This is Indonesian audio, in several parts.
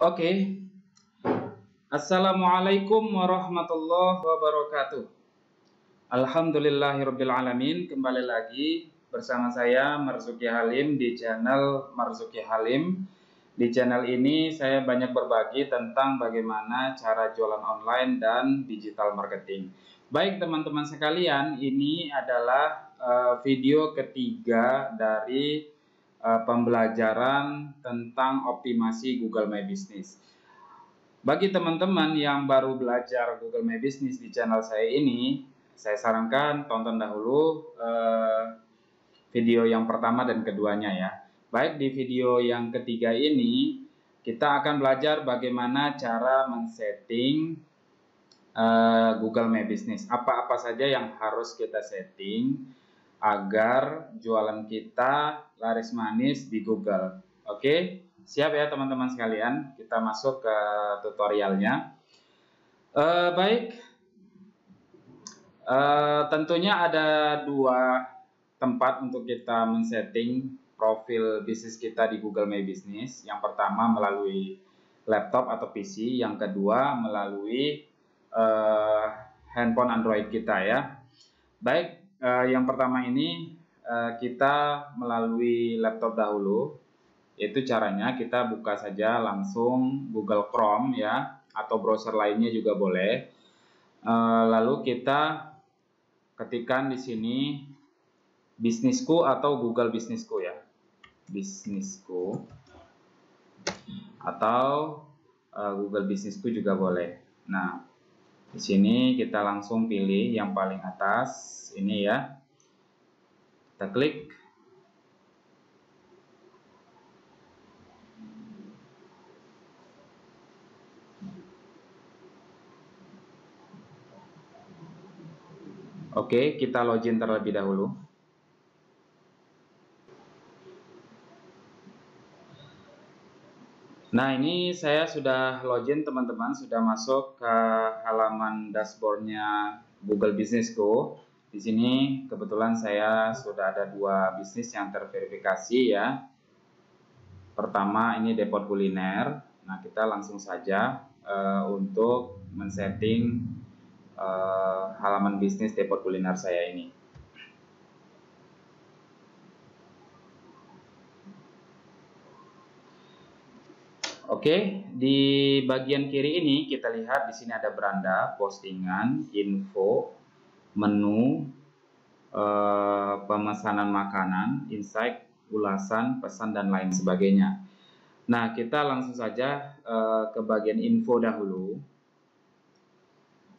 Oke, Assalamualaikum warahmatullahi wabarakatuh. Alhamdulillahirabbil alamin. Kembali lagi bersama saya Marzuki Halim di channel Marzuki Halim. Di channel ini saya banyak berbagi tentang bagaimana cara jualan online dan digital marketing. Baik teman-teman sekalian, ini adalah video ketiga dari pembelajaran tentang optimasi Google My Business. Bagi teman-teman yang baru belajar Google My Business di channel saya ini, saya sarankan tonton dahulu video yang pertama dan keduanya ya. Baik, di video yang ketiga ini kita akan belajar bagaimana cara men-setting Google My Business. Apa-apa saja yang harus kita setting agar jualan kita laris manis di Google. Oke, siap ya teman-teman sekalian, kita masuk ke tutorialnya. Baik, tentunya ada dua tempat untuk kita men-setting profil bisnis kita di Google My Business. Yang pertama melalui laptop atau PC, yang kedua melalui handphone Android kita ya. Baik, yang pertama ini kita melalui laptop dahulu. Itu caranya kita buka saja langsung Google Chrome ya, atau browser lainnya juga boleh. Lalu kita ketikkan di sini bisnisku atau Google Bisnisku ya, bisnisku atau Google Bisnisku juga boleh. Nah, di sini kita langsung pilih yang paling atas ini ya. Kita klik. Oke, kita login terlebih dahulu. Nah, ini saya sudah login teman-teman, sudah masuk ke halaman dashboardnya Google Bisnisku. Di sini kebetulan saya sudah ada dua bisnis yang terverifikasi ya. Pertama ini Depot Kuliner. Nah, kita langsung saja untuk men-setting halaman bisnis Depot Kuliner saya ini. Oke, di bagian kiri ini kita lihat di sini ada beranda, postingan, info, menu, pemesanan makanan, insight, ulasan, pesan, dan lain sebagainya. Nah, kita langsung saja ke bagian info dahulu.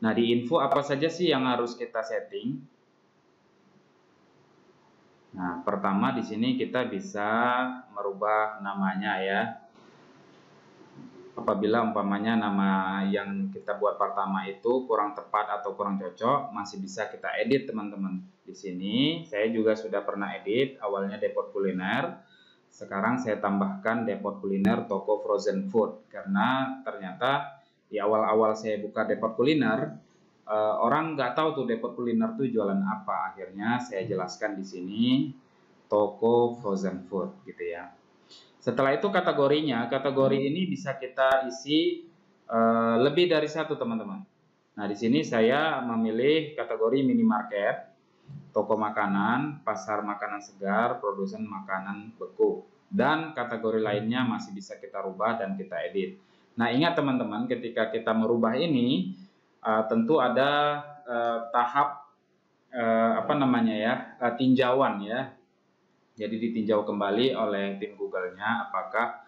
Nah, di info apa saja sih yang harus kita setting? Nah, pertama di sini kita bisa merubah namanya ya. Apabila umpamanya nama yang kita buat pertama itu kurang tepat atau kurang cocok, masih bisa kita edit teman-teman. Di sini saya juga sudah pernah edit, awalnya Depot Kuliner, sekarang saya tambahkan Depot Kuliner Toko Frozen Food, karena ternyata di awal-awal saya buka Depot Kuliner, orang nggak tahu tuh Depot Kuliner tuh jualan apa. Akhirnya saya jelaskan di sini Toko Frozen Food gitu ya. Setelah itu kategorinya, kategori ini bisa kita isi lebih dari satu teman-teman. Nah, di sini saya memilih kategori minimarket, toko makanan, pasar makanan segar, produsen makanan beku, dan kategori lainnya masih bisa kita rubah dan kita edit. Nah, ingat teman-teman, ketika kita merubah ini tentu ada tahap tinjauan ya. Jadi ditinjau kembali oleh tim Google-nya apakah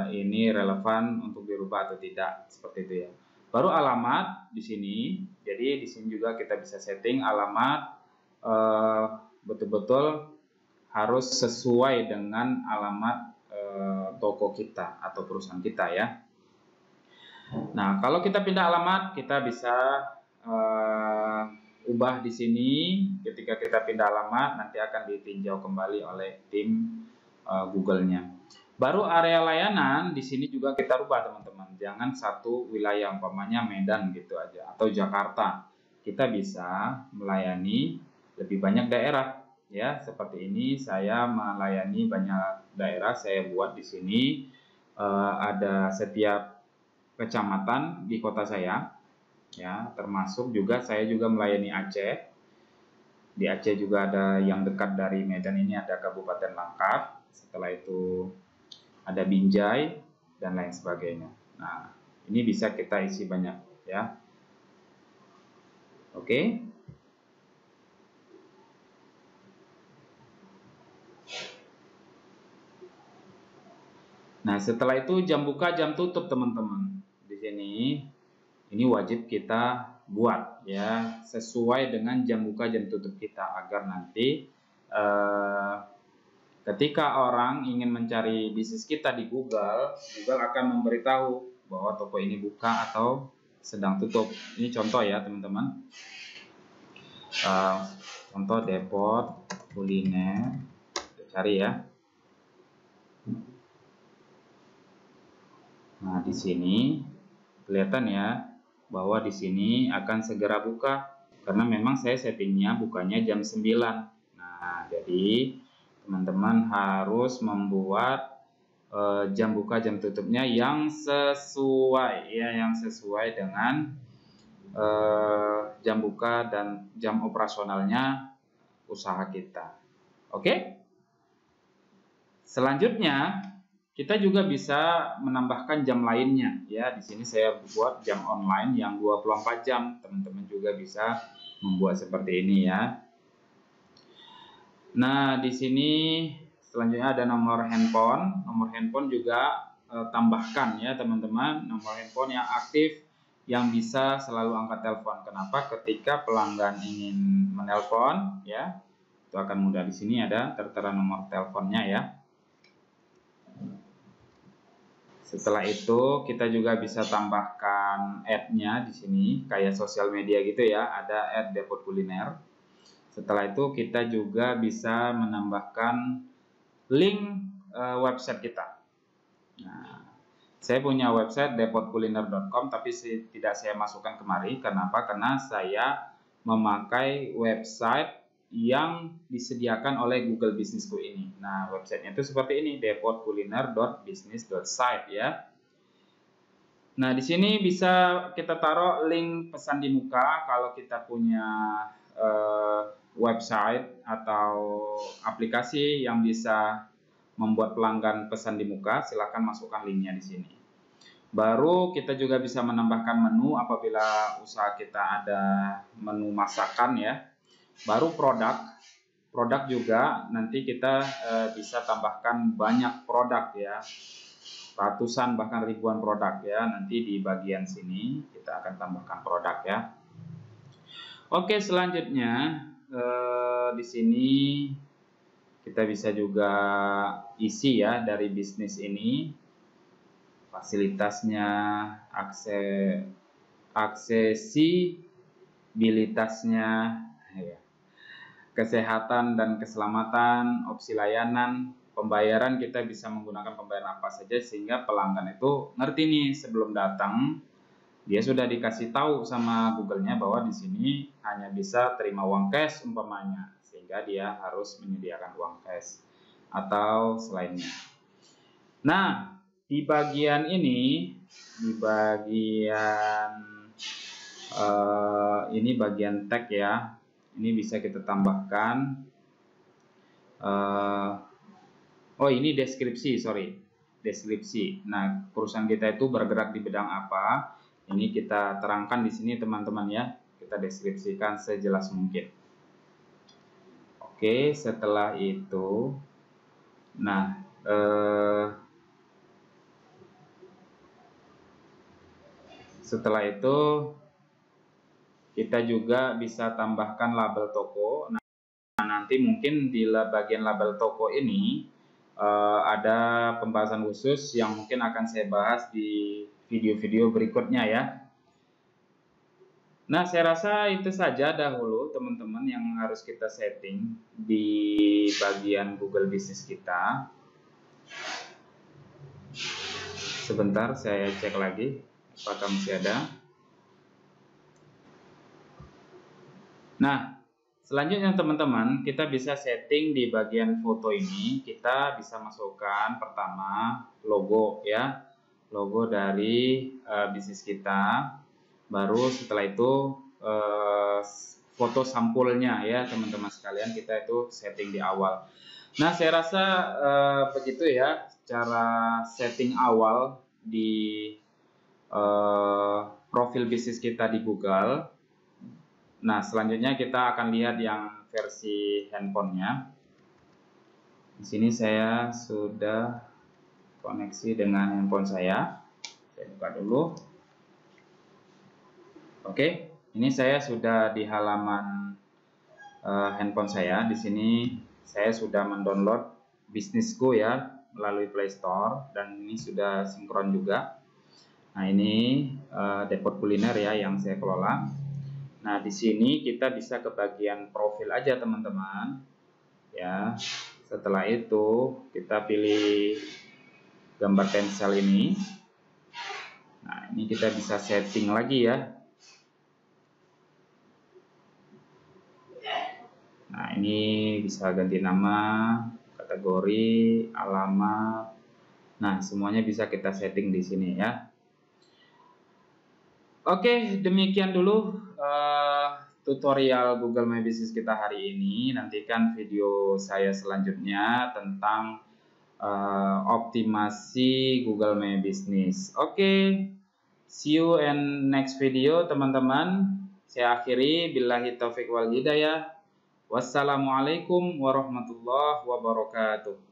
ini relevan untuk dirubah atau tidak, seperti itu ya. Baru alamat di sini. Jadi di sini juga kita bisa setting alamat betul-betul harus sesuai dengan alamat toko kita atau perusahaan kita ya. Nah, kalau kita pindah alamat, kita bisa ubah di sini. Ketika kita pindah alamat, nanti akan ditinjau kembali oleh tim Google-nya. Baru area layanan di sini juga kita rubah teman-teman. Jangan satu wilayah, umpamanya Medan gitu aja atau Jakarta. Kita bisa melayani lebih banyak daerah ya. Seperti ini saya melayani banyak daerah. Saya buat di sini ada setiap kecamatan di kota saya, ya, termasuk juga saya juga melayani Aceh. Di Aceh juga ada yang dekat dari Medan, ini ada Kabupaten Langkat, setelah itu ada Binjai dan lain sebagainya. Nah, ini bisa kita isi banyak, ya. Oke. Nah, setelah itu jam buka, jam tutup, teman-teman. Di sini ini wajib kita buat, ya, sesuai dengan jam buka, jam tutup kita, agar nanti ketika orang ingin mencari bisnis kita di Google, Google akan memberitahu bahwa toko ini buka atau sedang tutup. Ini contoh ya, teman-teman. Contoh depot kuliner, kita cari ya. Nah, di sini kelihatan ya bahwa di sini akan segera buka karena memang saya settingnya bukanya jam 9. Nah, jadi teman-teman harus membuat jam buka jam tutupnya yang sesuai, ya, yang sesuai dengan jam buka dan jam operasionalnya usaha kita. Oke? Selanjutnya kita juga bisa menambahkan jam lainnya, ya. Di sini saya buat jam online yang 24 jam. Teman-teman juga bisa membuat seperti ini ya. Nah, di sini selanjutnya ada nomor handphone. Nomor handphone juga tambahkan ya, teman-teman, nomor handphone yang aktif yang bisa selalu angkat telepon. Kenapa? Ketika pelanggan ingin menelpon, ya, itu akan mudah. Di sini ada tertera nomor teleponnya ya. Setelah itu kita juga bisa tambahkan ad-nya di sini kayak sosial media gitu ya, ada ad depot kuliner. Setelah itu kita juga bisa menambahkan link website kita. Nah, saya punya website depotkuliner.com tapi tidak saya masukkan kemari. Kenapa? Karena saya memakai website yang disediakan oleh Google Businessku ini. Nah, websitenya itu seperti ini, depotkuliner.business.site ya. Nah, di sini bisa kita taruh link pesan di muka kalau kita punya website atau aplikasi yang bisa membuat pelanggan pesan di muka, silakan masukkan linknya di sini. Baru kita juga bisa menambahkan menu apabila usaha kita ada menu masakan ya. Baru produk juga nanti kita bisa tambahkan banyak produk ya, ratusan bahkan ribuan produk ya. Nanti di bagian sini kita akan tambahkan produk ya. Oke, selanjutnya di sini kita bisa juga isi ya dari bisnis ini fasilitasnya, aksesibilitasnya ya, kesehatan dan keselamatan, opsi layanan, pembayaran. Kita bisa menggunakan pembayaran apa saja sehingga pelanggan itu ngerti nih sebelum datang, dia sudah dikasih tahu sama Google-nya bahwa di sini hanya bisa terima uang cash umpamanya, sehingga dia harus menyediakan uang cash atau selainnya. Nah, di bagian ini, di bagian ini bagian tag ya, ini bisa kita tambahkan. Oh, ini deskripsi, deskripsi. Nah, perusahaan kita itu bergerak di bidang apa? Ini kita terangkan di sini teman-teman ya. Kita deskripsikan sejelas mungkin. Oke, setelah itu, nah, setelah itu kita juga bisa tambahkan label toko. Nah, nanti mungkin di bagian label toko ini ada pembahasan khusus yang mungkin akan saya bahas di video-video berikutnya ya. Nah, saya rasa itu saja dahulu teman-teman yang harus kita setting di bagian Google Business kita. Sebentar saya cek lagi apakah masih ada. Nah, Selanjutnya teman-teman, kita bisa setting di bagian foto ini. Kita bisa masukkan pertama logo ya, logo dari bisnis kita. Baru setelah itu foto sampulnya ya teman-teman sekalian, kita itu setting di awal. Nah, saya rasa begitu ya cara setting awal di profil bisnis kita di Google. Nah, selanjutnya kita akan lihat yang versi handphonenya. Di sini saya sudah koneksi dengan handphone saya. Saya buka dulu. Oke, ini saya sudah di halaman handphone saya. Di sini saya sudah mendownload bisnisku ya melalui Play Store, dan ini sudah sinkron juga. Nah, ini depot kuliner ya yang saya kelola. Nah, di sini kita bisa ke bagian profil aja teman-teman ya. Setelah itu kita pilih gambar pensel ini. Nah, ini kita bisa setting lagi ya. Nah, ini bisa ganti nama, kategori, alamat. Nah, semuanya bisa kita setting di sini ya. Oke, demikian dulu tutorial Google My Business kita hari ini. Nantikan video saya selanjutnya tentang optimasi Google My Business. Oke, see you in next video teman-teman. Saya akhiri, billahi taufiq wal hidayah. Wassalamualaikum warahmatullahi wabarakatuh.